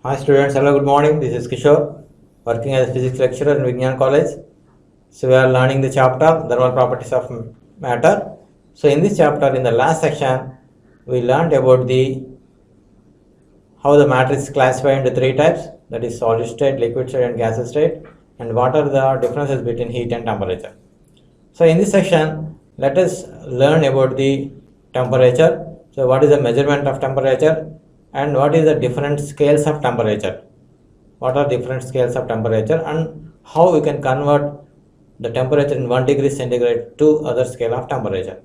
Hi students, hello, good morning. This is Kishore, working as a physics lecturer in Vignan College. So we are learning the chapter thermal properties of matter. So in this chapter, in the last section, we learned about the how the matter is classified into three types, that is solid state, liquid state and gaseous state, and what are the differences between heat and temperature. So in this section, let us learn about the temperature. So what is the measurement of temperature and what is the different scales of temperature? What are different scales of temperature and how we can convert the temperature in 1 degree centigrade to other scale of temperature.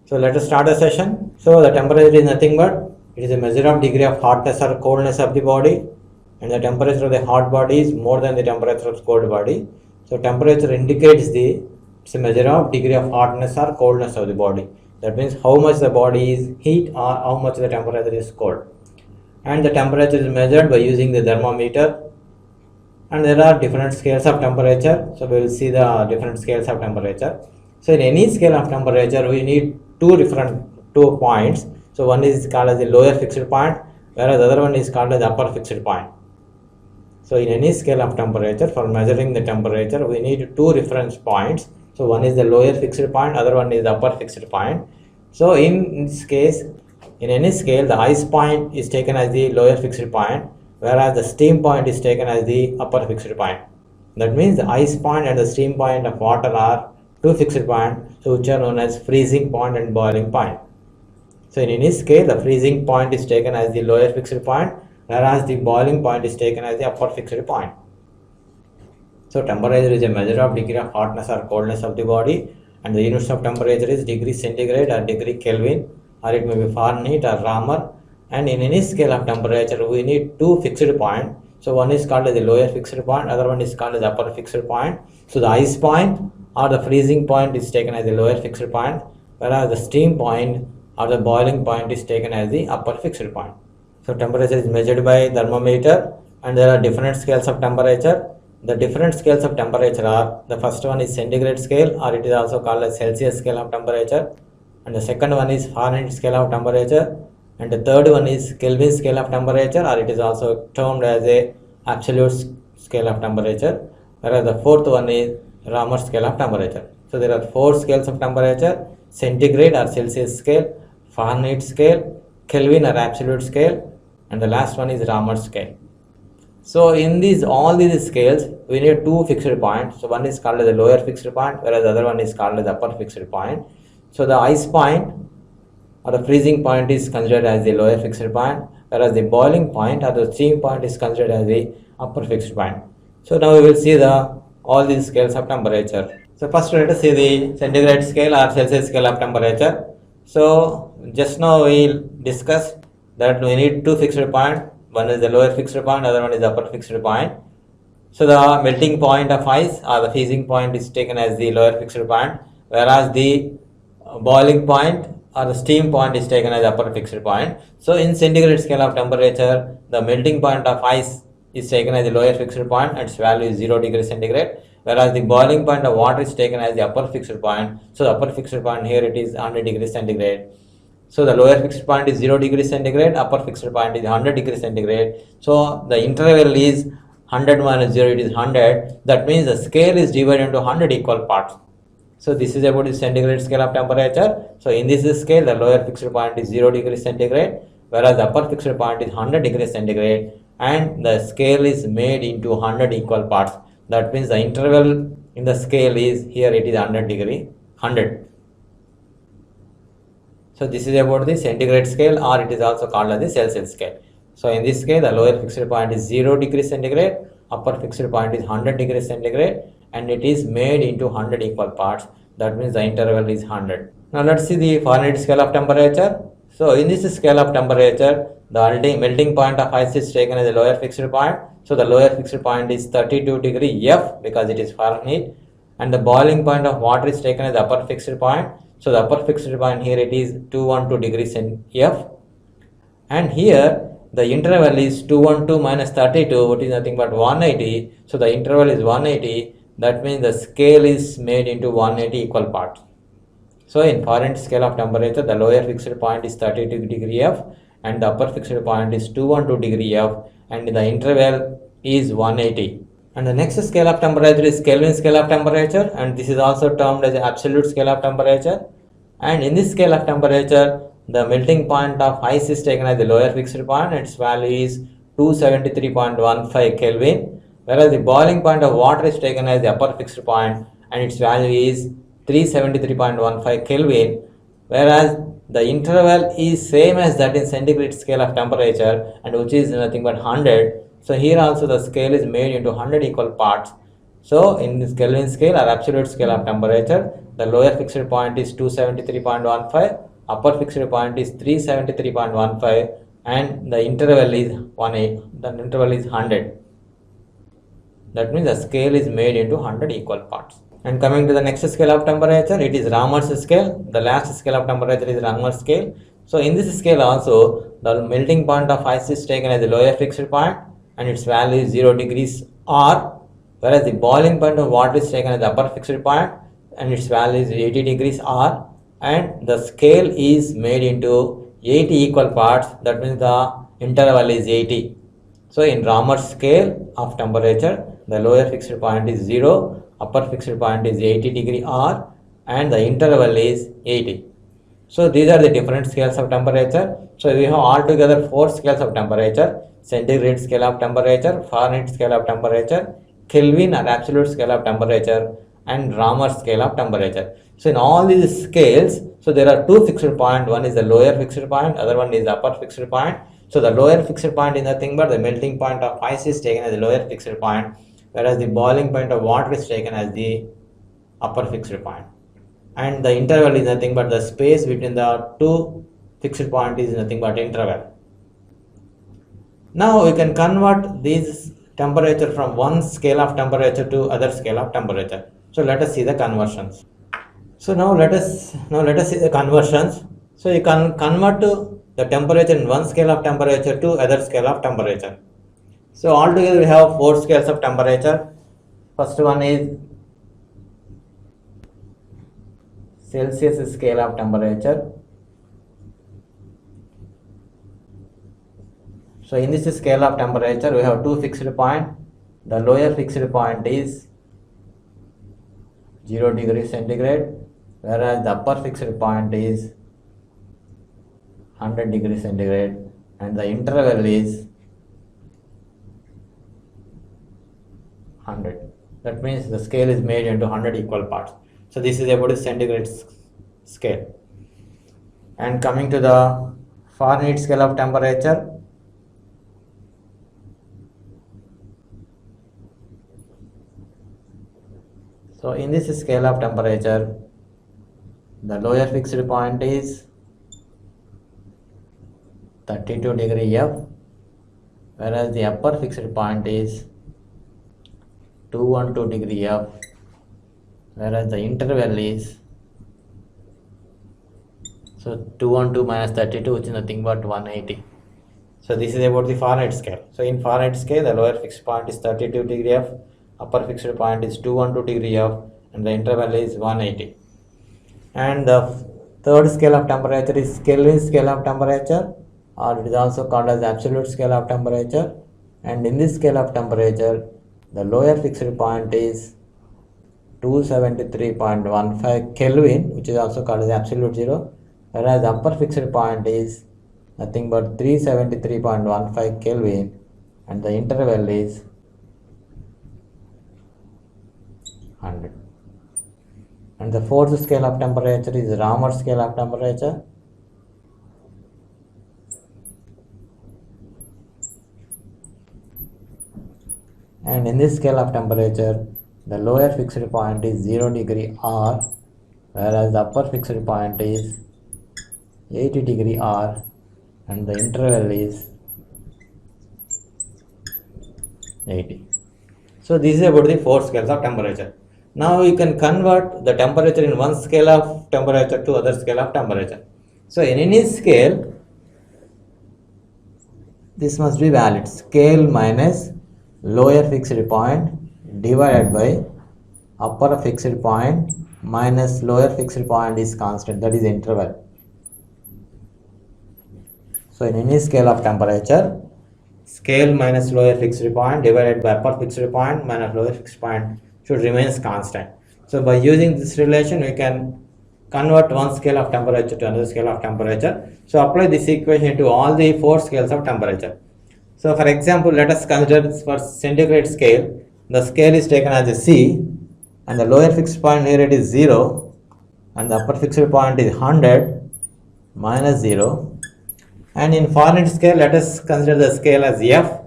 So let us start the session. So the temperature is nothing but it is a measure of degree of hotness or coldness of the body, and the temperature of the hot body is more than the temperature of cold body. So temperature indicates it's a measure of degree of hotness or coldness of the body. That means how much the body is heat or how much the temperature is cold. And the temperature is measured by using the thermometer, and there are different scales of temperature. So we will see the different scales of temperature. So in any scale of temperature we need two points. So one is called as the lower fixed point, whereas the other one is called as the upper fixed point. So in any scale of temperature, for measuring the temperature we need two reference points. So one is the lower fixed point, other one is the upper fixed point. So in this case, in any scale, the ice point is taken as the lower fixed point, whereas the steam point is taken as the upper fixed point. That means the ice point and the steam point of water are two fixed points, so which are known as freezing point and boiling point. So in any scale, the freezing point is taken as the lower fixed point, whereas the boiling point is taken as the upper fixed point. So temperature is a measure of degree of hotness or coldness of the body, and the units of temperature is degree centigrade or degree Kelvin, or it may be Fahrenheit or Ramer. And in any scale of temperature we need two fixed points. So one is called as the lower fixed point, other one is called as the upper fixed point. So the ice point or the freezing point is taken as the lower fixed point, whereas the steam point or the boiling point is taken as the upper fixed point. So temperature is measured by thermometer, and there are different scales of temperature. The different scales of temperature are, the first one is centigrade scale, or it is also called as Celsius scale of temperature, and the second one is Fahrenheit scale of temperature, and the third one is Kelvin scale of temperature, or it is also termed as a absolute scale of temperature, whereas the fourth one is Ramer scale of temperature. So there are four scales of temperature: centigrade or Celsius scale, Fahrenheit scale, Kelvin or absolute scale, and the last one is Ramer scale. So in all these scales we need two fixed points. So one is called as the lower fixed point, whereas the other one is called as the upper fixed point. So the ice point or the freezing point is considered as the lower fixed point, whereas the boiling point or the steam point is considered as the upper fixed point. So now we will see all these scales of temperature. So first let us see the centigrade scale or Celsius scale of temperature. So just now we discussed that we need two fixed points. One is the lower fixed point, other one is the upper fixed point. So the melting point of ice or the freezing point is taken as the lower fixed point, whereas the boiling point or the steam point is taken as the upper fixed point. So in centigrade scale of temperature, the melting point of ice is taken as the lower fixed point and its value is 0 degree centigrade, whereas the boiling point of water is taken as the upper fixed point. So the upper fixed point here it is 100 degree centigrade. So the lower fixed point is 0 degree centigrade, upper fixed point is 100 degree centigrade. So the interval is 100 minus 0, it is 100. That means the scale is divided into 100 equal parts. So this is about the centigrade scale of temperature. So in this scale, the lower fixed point is 0 degree centigrade, whereas the upper fixed point is 100 degree centigrade, and the scale is made into 100 equal parts. That means the interval in the scale is, here it is 100 degree, 100. So this is about the centigrade scale, or it is also called as the Celsius scale. So in this case, the lower fixed point is 0 degree centigrade, upper fixed point is 100 degree centigrade, and it is made into 100 equal parts. That means the interval is 100. Now let's see the Fahrenheit scale of temperature. So in this scale of temperature, the melting point of ice is taken as a lower fixed point. So the lower fixed point is 32 degree F because it is Fahrenheit, and the boiling point of water is taken as the upper fixed point. So the upper fixed point here it is 212 degrees F, and here the interval is 212 minus 32, which is nothing but 180. So the interval is 180. That means the scale is made into 180 equal parts. So in Fahrenheit scale of temperature, the lower fixed point is 32 degree F and the upper fixed point is 212 degree F, and the interval is 180. And the next scale of temperature is Kelvin scale of temperature, and this is also termed as absolute scale of temperature. And in this scale of temperature, the melting point of ice is taken as the lower fixed point, and its value is 273.15 Kelvin, whereas the boiling point of water is taken as the upper fixed point, and its value is 373.15 Kelvin, whereas the interval is same as that in centigrade scale of temperature, and which is nothing but 100. So here also the scale is made into 100 equal parts. So in this Kelvin scale or absolute scale of temperature, the lower fixed point is 273.15, upper fixed point is 373.15, and the interval is 18. The interval is 100. That means the scale is made into 100 equal parts. And coming to the next scale of temperature, it is Raman's scale. The last scale of temperature is Raman's scale. So in this scale also, the melting point of ice is taken as the lower fixed point, and its value is 0 degrees R, whereas the boiling point of water is taken as the upper fixed point, and its value is 80 degrees R, and the scale is made into 80 equal parts. That means the interval is 80. So in Raman's scale of temperature, the lower fixed point is 0, upper fixed point is 80 degree R, and the interval is 80. So these are the different scales of temperature. So we have altogether 4 scales of temperature: centigrade scale of temperature, Fahrenheit scale of temperature, Kelvin or absolute scale of temperature, and Raman's scale of temperature. So in all these scales, so there are 2 fixed points. One is the lower fixed point, other one is the upper fixed point. So the lower fixed point is nothing but the melting point of ice is taken as the lower fixed point, whereas the boiling point of water is taken as the upper fixed point. And the interval is nothing but the space between the 2 fixed point is nothing but interval. Now we can convert these temperature from one scale of temperature to other scale of temperature. So let us see the conversions. So now let us see the conversions. So you can convert the temperature in one scale of temperature to other scale of temperature. So altogether we have 4 scales of temperature. First one is Celsius scale of temperature. So in this scale of temperature, we have 2 fixed points. The lower fixed point is 0 degrees centigrade, whereas the upper fixed point is 100 degrees centigrade, and the interval is 100. That means the scale is made into 100 equal parts. So this is about the centigrade scale. And coming to the Fahrenheit scale of temperature, so in this scale of temperature, the lower fixed point is 32 degree F, whereas the upper fixed point is 212 degree F, whereas the interval is, so 212 minus 32, which is nothing but 180. So this is about the Fahrenheit scale. So in Fahrenheit scale, the lower fixed point is 32 degree F, upper fixed point is 212 degree F, and the interval is 180. And the third scale of temperature is Kelvin scale of temperature, or it is also called as absolute scale of temperature. And in this scale of temperature, the lower fixed point is 273.15 Kelvin, which is also called as absolute zero, whereas the upper fixed point is nothing but 373.15 Kelvin, and the interval is 100. And the fourth scale of temperature is Raman's scale of temperature. And in this scale of temperature, the lower fixed point is 0 degree R, whereas the upper fixed point is 80 degree R, and the interval is 80. So this is about the 4 scales of temperature. Now you can convert the temperature in one scale of temperature to other scale of temperature. So in any scale, this must be valid. Scale minus lower fixed point divided by upper fixed point minus lower fixed point is constant, that is interval. So in any scale of temperature, scale minus lower fixed point divided by upper fixed point minus lower fixed point should remains constant. So by using this relation, we can convert one scale of temperature to another scale of temperature. So apply this equation to all the 4 scales of temperature. So for example, let us consider for centigrade scale. The scale is taken as a C, and the lower fixed point here it is 0, and the upper fixed point is 100 minus 0. And in Fahrenheit scale, let us consider the scale as F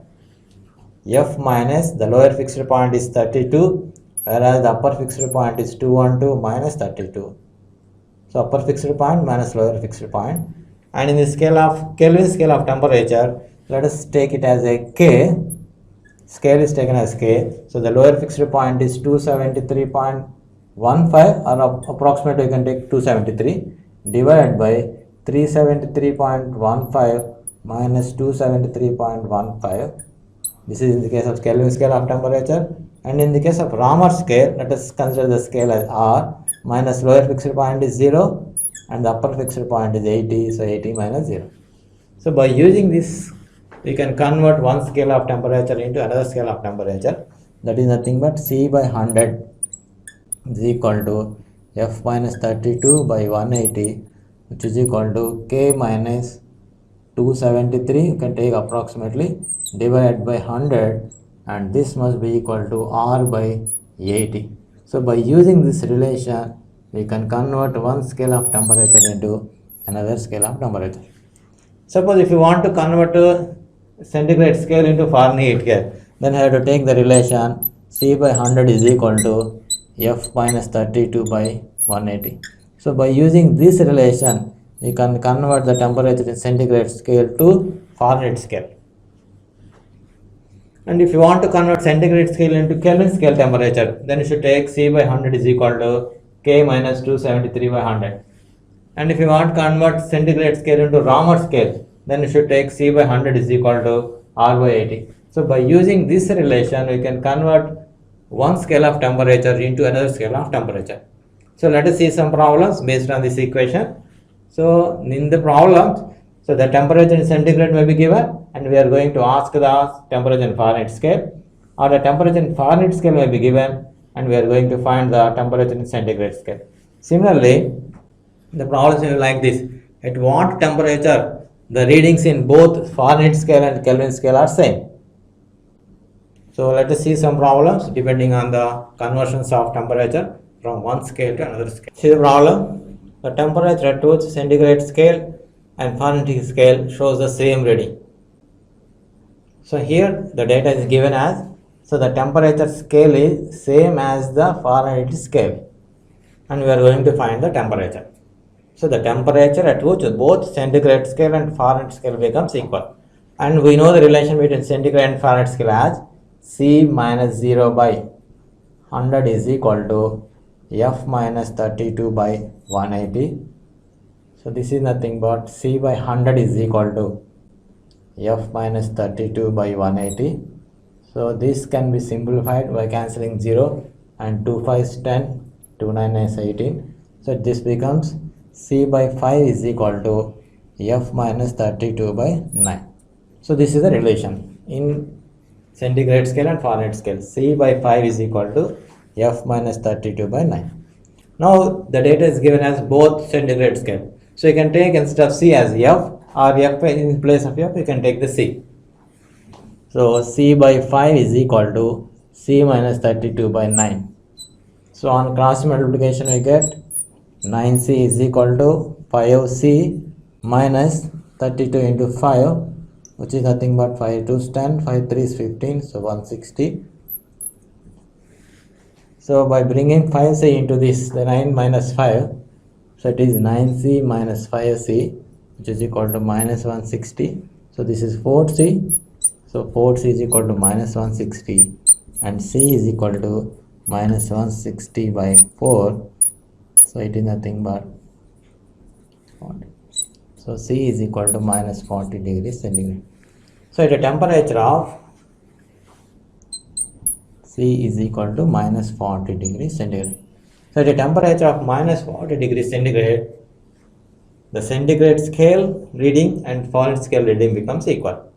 minus the lower fixed point is 32, whereas the upper fixed point is 212 minus 32. So upper fixed point minus lower fixed point. And in the scale of Kelvin scale of temperature, let us take it as a K. Scale is taken as K. So the lower fixed point is 273.15, or approximately you can take 273 divided by 373.15 minus 273.15. This is in the case of Kelvin scale of temperature. And in the case of Raman scale, let us consider the scale as R, minus lower fixed point is 0 and the upper fixed point is 80, so 80 minus 0. So by using this, we can convert one scale of temperature into another scale of temperature. That is nothing but C by 100 is equal to F minus 32 by 180, which is equal to K minus 273, you can take approximately, divided by 100, and this must be equal to R by 80. So by using this relation, we can convert one scale of temperature into another scale of temperature. Suppose if you want to convert a centigrade scale into Fahrenheit scale, then I have to take the relation C by 100 is equal to F minus 32 by 180. So by using this relation, we can convert the temperature in centigrade scale to Fahrenheit scale. And if you want to convert centigrade scale into Kelvin scale temperature, then you should take C by 100 is equal to K minus 273 by 100. And if you want to convert centigrade scale into Raman scale, then you should take C by 100 is equal to R by 80. So by using this relation, we can convert one scale of temperature into another scale of temperature. So let us see some problems based on this equation. So in the problems, so the temperature in centigrade may be given, and we are going to ask the temperature in Fahrenheit scale, or the temperature in Fahrenheit scale may be given, and we are going to find the temperature in centigrade scale. Similarly, the problems will be like this: at what temperature the readings in both Fahrenheit scale and Kelvin scale are same. So let us see some problems depending on the conversions of temperature from one scale to another scale. See the problem: the temperature at both centigrade scale and Fahrenheit scale shows the same reading. So here the data is given as, so the temperature scale is same as the Fahrenheit scale, and we are going to find the temperature. So the temperature at which both centigrade scale and Fahrenheit scale becomes equal, and we know the relation between centigrade and Fahrenheit scale as C minus 0 by 100 is equal to F minus 32 by 180. So this is nothing but C by 100 is equal to F minus 32 by 180. So this can be simplified by cancelling 0, and 2 5 is 10, 2 9 is 18. So this becomes C by 5 is equal to F minus 32 by 9. So this is the relation in centigrade scale and Fahrenheit scale. C by 5 is equal to F minus 32 by 9. Now the data is given as both centigrade scale. So you can take instead of C as F, or F in place of F, you can take the C. So C by 5 is equal to C minus 32 by 9. So on cross multiplication we get 9C is equal to 5C minus 32 into 5, which is nothing but 5 2 is 10, 5 3 is 15, so 160. So by bringing 5C into this, the 9 minus 5, so it is 9C minus 5C, which is equal to minus 160. So this is 4C. So 4C is equal to minus 160, and C is equal to minus 160 by 4. So it is nothing but 40. So C is equal to minus 40 degrees centigrade. So at a temperature of C is equal to minus 40 degrees centigrade. So at a temperature of minus 40 degrees centigrade, the centigrade scale reading and Fahrenheit scale reading becomes equal.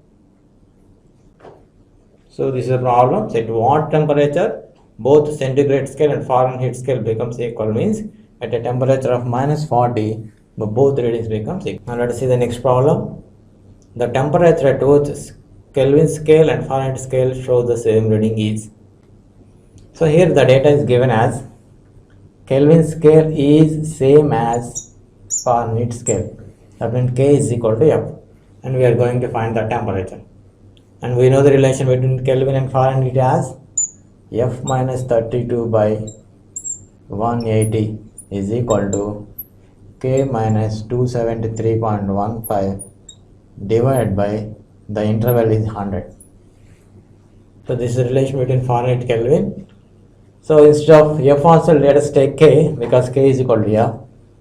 So this is a problem. So at what temperature both centigrade scale and Fahrenheit scale becomes equal means at a temperature of -40 both readings becomes equal. Now let us see the next problem. The temperature at both Kelvin scale and Fahrenheit scale shows the same reading is. So here the data is given as Kelvin scale is same as Fahrenheit scale. That means K is equal to F, and we are going to find the temperature. And we know the relation between Kelvin and Fahrenheit as F minus 32 by 180 is equal to K minus 273.15 divided by the interval is 100. So this is the relation between Fahrenheit and Kelvin. So instead of F also, let us take K because K is equal to F.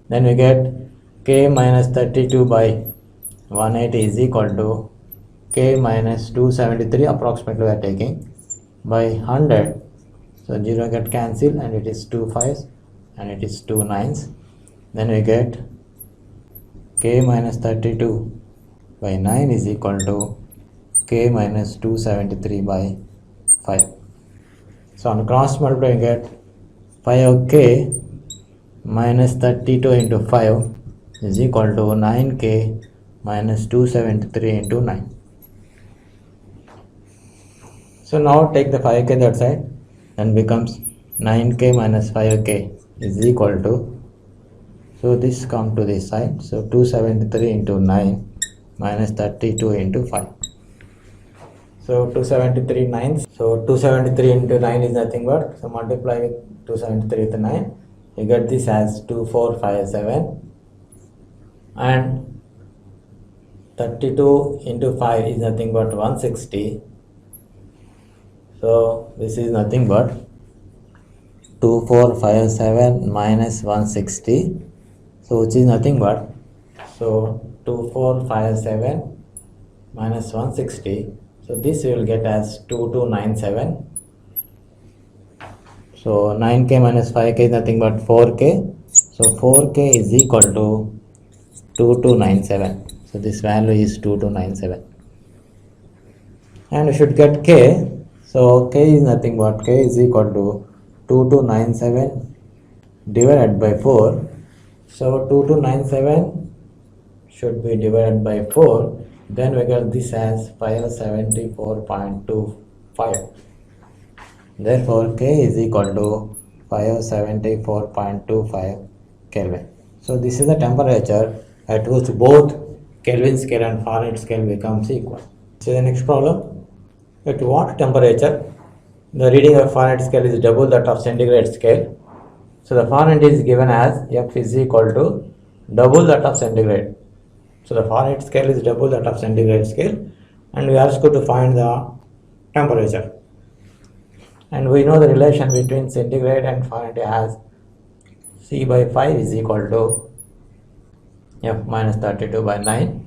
Then we get K minus 32 by 180 is equal to K minus 273 approximately we are taking by 100. So 0 get cancelled and it is 2 5s and it is 2 9s. Then we get K minus 32 by 9 is equal to K minus 273 by 5. So on cross multiply we get 5K minus 32 into 5 is equal to 9K minus 273 into 9. So now take the 5K that side and becomes 9K minus 5K is equal to, so this come to this side, so 273 into 9 minus 32 into 5. So 273 9, so 273 into 9 is nothing but, so multiply with 273 with 9, you get this as 2457, and 32 into 5 is nothing but 160. So this is nothing but 2457 minus 160. So which is nothing but, so 2457 minus 160. So this you will get as 2297. So 9K minus 5K is nothing but 4K. So 4K is equal to 2297. So this value is 2297. And we should get K. So K is nothing but K is equal to 2297 divided by 4. So 2297 should be divided by 4. Then we get this as 574.25. Therefore K is equal to 574.25 Kelvin. So this is the temperature at which both Kelvin scale and Fahrenheit scale becomes equal. See the next problem. At what temperature the reading of Fahrenheit scale is double that of centigrade scale? So the Fahrenheit is given as F is equal to double that of centigrade. So the Fahrenheit scale is double that of centigrade scale, and we are asked to find the temperature. And we know the relation between centigrade and Fahrenheit as C by 5 is equal to F minus 32 by 9.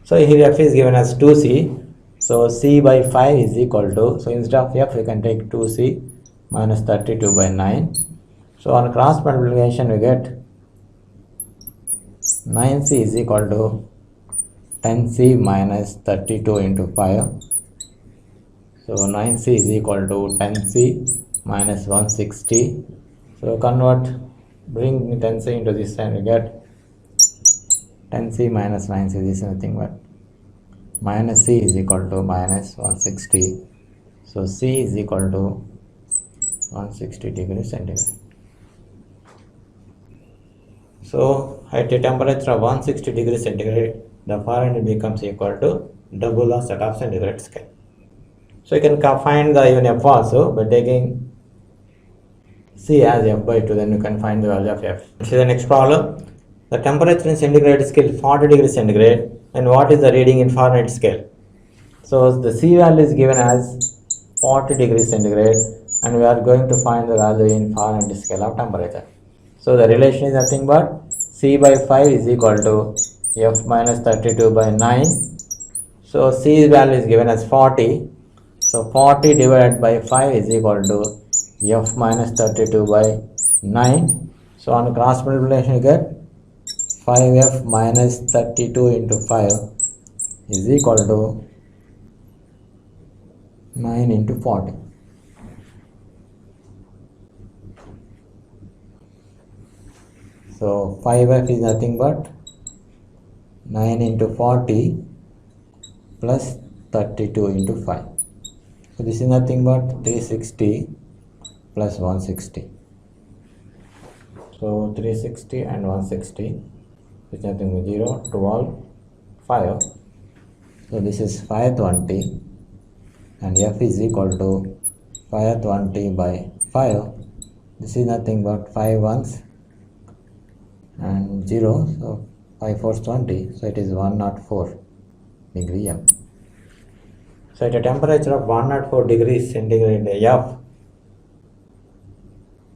So here F is given as 2C. So C by 5 is equal to, so instead of F we can take 2C minus 32 by 9. So on cross multiplication we get 9C is equal to 10C minus 32 into 5. So 9C is equal to 10C minus 160. So bring 10C into this and we get 10C minus 9C, this is nothing but minus C is equal to minus 160. So C is equal to 160 degrees centigrade. So at a temperature of 160 degrees centigrade, the Fahrenheit becomes equal to double of that of centigrade scale. So you can find the even F also by taking C as F by 2, then you can find the value of F. See the next problem. The temperature in centigrade scale 40 degrees centigrade, and what is the reading in Fahrenheit scale? So the C value is given as 40 degrees centigrade, and we are going to find the value in Fahrenheit scale of temperature. So the relation is nothing but C by 5 is equal to F minus 32 by 9. So C value is given as 40. So 40 divided by 5 is equal to F minus 32 by 9. So on cross multiplication you get 5F minus 32 into 5 is equal to 9 into 40. So 5f is nothing but 9 into 40 plus 32 into 5. So this is nothing but 360 plus 160. So 360 and 160 is nothing but 0, 12, 5. So this is 520 and f is equal to 520 by 5. This is nothing but 5 ones and 0. So 5 4 20. So it is 104 degree F. So at a temperature of 104 degrees centigrade F,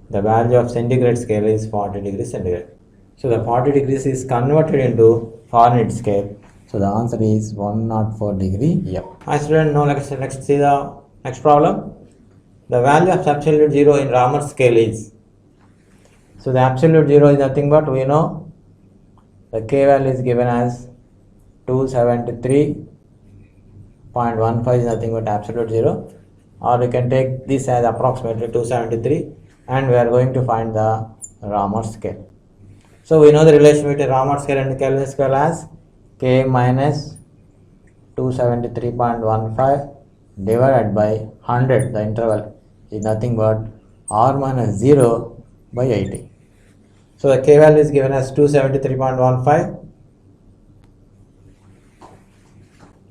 the value of centigrade scale is 40 degrees centigrade. So the 40 degrees is converted into Fahrenheit scale. So the answer is 104 degree F. Hi student, now let's see the next problem. The value of absolute zero in Raman scale is. So the absolute zero is nothing but, we know the k value is given as 273.15 is nothing but absolute zero, or we can take this as approximately 273, and we are going to find the Raman scale. So we know the relation between Raman scale and Kelvin scale as k minus 273.15 divided by 100, the interval is nothing but r minus 0 by 80. So the k value is given as 273.15.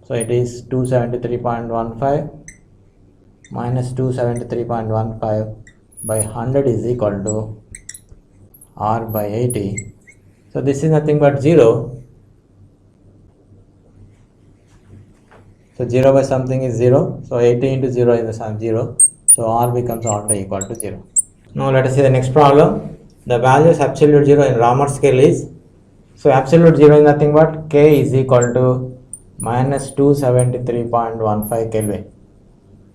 So it is 273.15 minus 273.15 by 100 is equal to r by 80. So this is nothing but 0. So 0 by something is 0. So 80 into 0 is the sum 0. So r becomes also equal to 0. Now let us see the next problem. The value of absolute zero in Raman scale is. So absolute zero is nothing but k is equal to minus 273.15 Kelvin.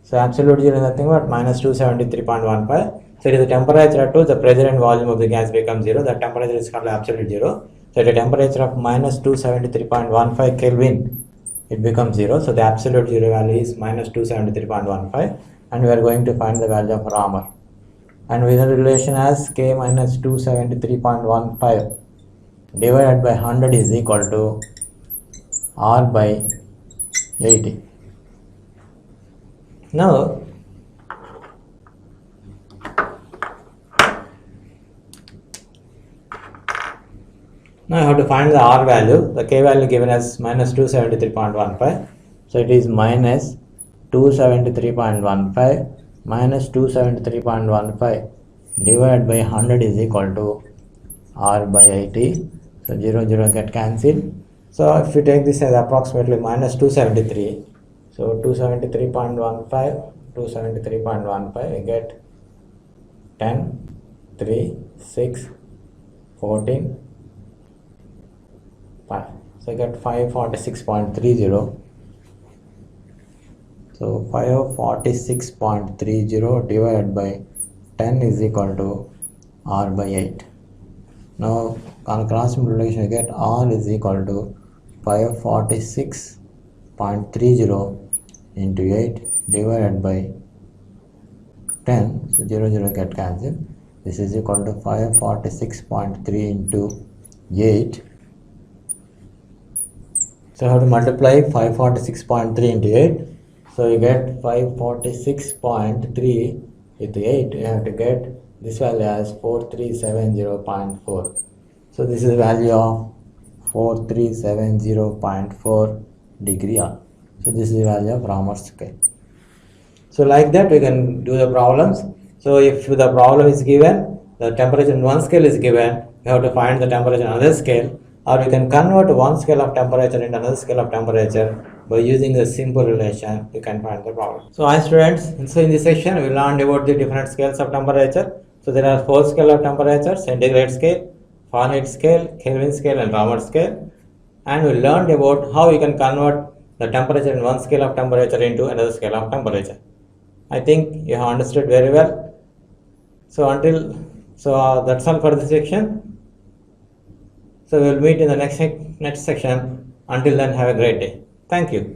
So absolute zero is nothing but minus 273.15. So it is the temperature at 2, the pressure and volume of the gas becomes 0. The temperature is called absolute zero. So at a temperature of minus 273.15 Kelvin, it becomes 0. So the absolute zero value is minus 273.15, and we are going to find the value of Raman. And with the relation as k minus 273.15 divided by 100 is equal to r by 80. Now I have to find the r value. The k value given as minus 273.15. So it is minus 273.15 minus 273.15 divided by 100 is equal to r by 80. So 0 0 get cancelled. So if you take this as approximately minus 273, so 273.15 we get 10 3 6 14 5. So you get 546.30. So 546.30 divided by 10 is equal to r by 8. Now on cross multiplication you get r is equal to 546.30 into 8 divided by 10. So 0 0 get cancelled. This is equal to 546.3 into 8. So you have to multiply 546.3 into 8. So you get 546.3 with 8. You have to get this value as 4370.4. So this is the value of 4370.4 degree R. So this is the value of Raman scale. So like that we can do the problems. So if the problem is given, the temperature in one scale is given, we have to find the temperature in another scale, or we can convert one scale of temperature into another scale of temperature by using a simple relation. You can find the problem. So hi students, so in this section we learned about the different scales of temperature. So there are 4 scale of temperature: centigrade scale, Fahrenheit scale, Kelvin scale and Raman scale. And we learned about how we can convert the temperature in one scale of temperature into another scale of temperature. I think you have understood very well. So that's all for this section. So we will meet in the next section. Until then, have a great day. Thank you.